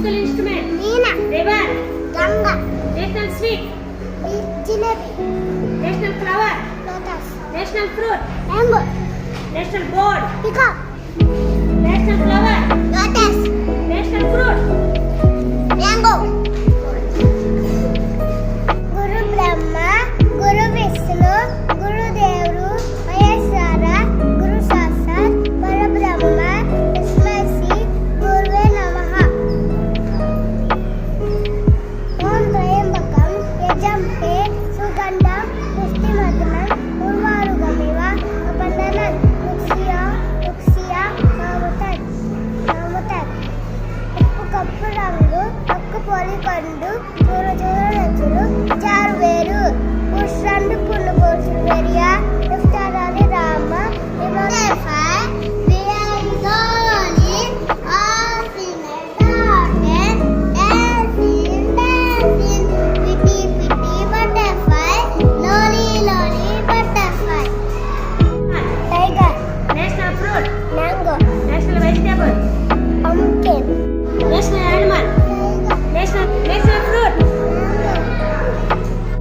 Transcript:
musical instrument? Veena. River. Ganga. National sweet. Jalebi. National flower. Lotus. National fruit. Mango. National bird. Peacock. National flower. Lotus. National fruit. Mango. Guru Brahma, Guru Vishnu, Guru Devu, Maheshwara, Guru Sakshat, Parabrahma, Tasmai Shri Gurave Namaha. Om Trayambakam Yajamhe Sugandham Pushtimadhanam Urvarugamiva Abandhanam Ukshiya Namutat. ఉప్పు cup రంగు పక్కు పొలి కండు